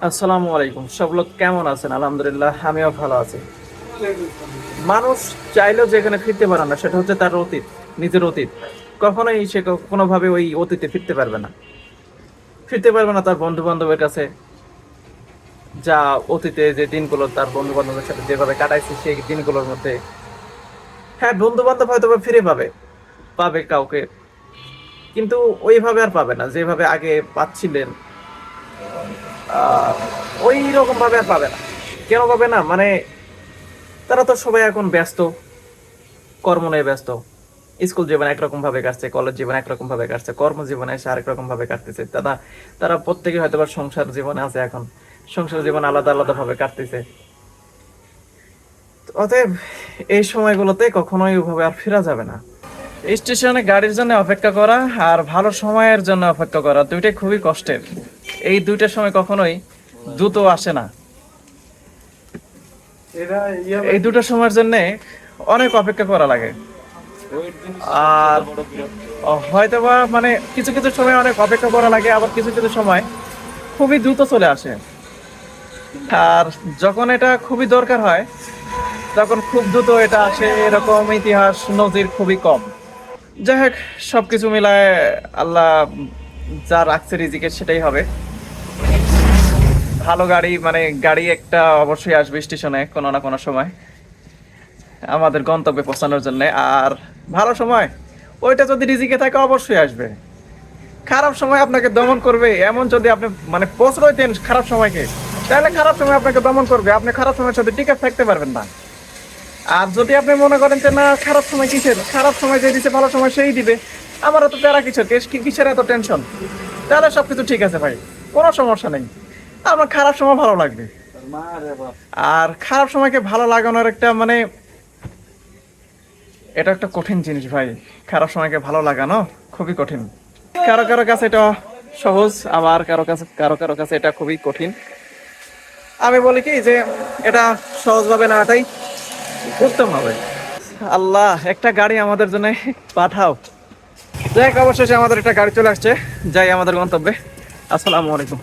আসসালামু আলাইকুম, সব লোক কেমন আছেন? আলহামদুলিল্লাহ, আমিও ভালো আছি। মানুষ চাইলেও যেখানে ফিরতে পারে না সেটা হচ্ছে তার অতীত, নিজের অতীত। কখনোই সে কোনোভাবে ওই অতীতে ফিরতে পারবে না তার বন্ধু বান্ধবের কাছে। যা অতীতে যে দিনগুলো তার বন্ধু বান্ধবের সাথে যেভাবে কাটাইছে সেই দিনগুলোর মধ্যে, হ্যাঁ, বন্ধু বান্ধব হয়তো বা ফিরে পাবে, পাবে কাউকে, কিন্তু ওইভাবে আর পাবে না যেভাবে আগে পাচ্ছিলেন। আহ ওই রকম ভাবে আর পাবে না। কেন পাবে না? মানে তারা তো সবাই এখন ব্যস্ত, কর্ম নিয়ে ব্যস্ত। স্কুল জীবন একরকম ভাবে কাটছে, কলেজ জীবন একরকম ভাবে কাটছে, কর্মজীবনে এসে আরেক রকম ভাবে কাটতেছে। তারা প্রত্যেকে হয়তো বা সংসার জীবনে আছে এখন, সংসার জীবন আলাদা আলাদা ভাবে কাটতেছে। অতএব এই সময়গুলোতে কখনোই ওভাবে আর ফেরা যাবে না। স্টেশনে গাড়ির জন্য অপেক্ষা করা আর ভালো সময়ের জন্য অপেক্ষা করা দুইটাই খুবই কষ্টের। এই দুইটা সময় কখনোই দ্রুত আসে না। এই দুটো সময়ের জন্য অনেক অপেক্ষা করা লাগে। আর হয়তোবা মানে কিছু কিছু সময় অনেক অপেক্ষা করা লাগে, আবার কিছু কিছু সময় খুবই দ্রুত চলে আসে। আর যখন এটা খুবই দরকার হয় তখন খুব দ্রুত এটা আসে, এরকম ইতিহাস নজির খুবই কম। যাই হোক, সবকিছু মিলায় আল্লাহ যা রাখছে রিজিকে সেটাই হবে। ভালো গাড়ি মানে গাড়ি একটা অবশ্যই আসবে স্টেশনে কোনো না কোনো সময় আমাদের গন্তব্যে পৌঁছানোর জন্য। আর ভালো সময় ওইটা যদি রিজিকে থাকে অবশ্যই আসবে। খারাপ সময় আপনাকে দমন করবে এমন যদি আপনি মানে প্রশ্রয় দেন খারাপ সময়কে, তাহলে খারাপ সময় আপনাকে দমন করবে, আপনি খারাপ সময়ের সাথে টিকে থাকতে পারবেন না। আর যদি আপনি মনে করেন যে না, খারাপ সময় কিসের, খারাপ সময় যে দিছে ভালো সময় সেই দিবে, আমার এত প্যারা কিসের, কিসের এত টেনশন, তাহলে সবকিছু ঠিক আছে ভাই, কোনো সমস্যা নেই। আমার খারাপ সময় ভালো লাগবে। আর খারাপ সময়কে ভালো লাগানোর একটা মানে এটা একটা কঠিন জিনিস ভাই। খারাপ সময়কে ভালো লাগানো খুবই কঠিন। কারো কারো কাছে এটা সহজ, আবার কারো কাছে এটা খুবই কঠিন। আমি বলি কি যে এটা সহজভাবে নেওয়াটাই উত্তম হবে। আল্লাহ, একটা গাড়ি আমাদের জন্য পাঠাও। যাই হোক, অবশেষে আমাদের একটা গাড়ি চলে আসছে, যাই আমাদের গন্তব্যে। আসসালামু আলাইকুম।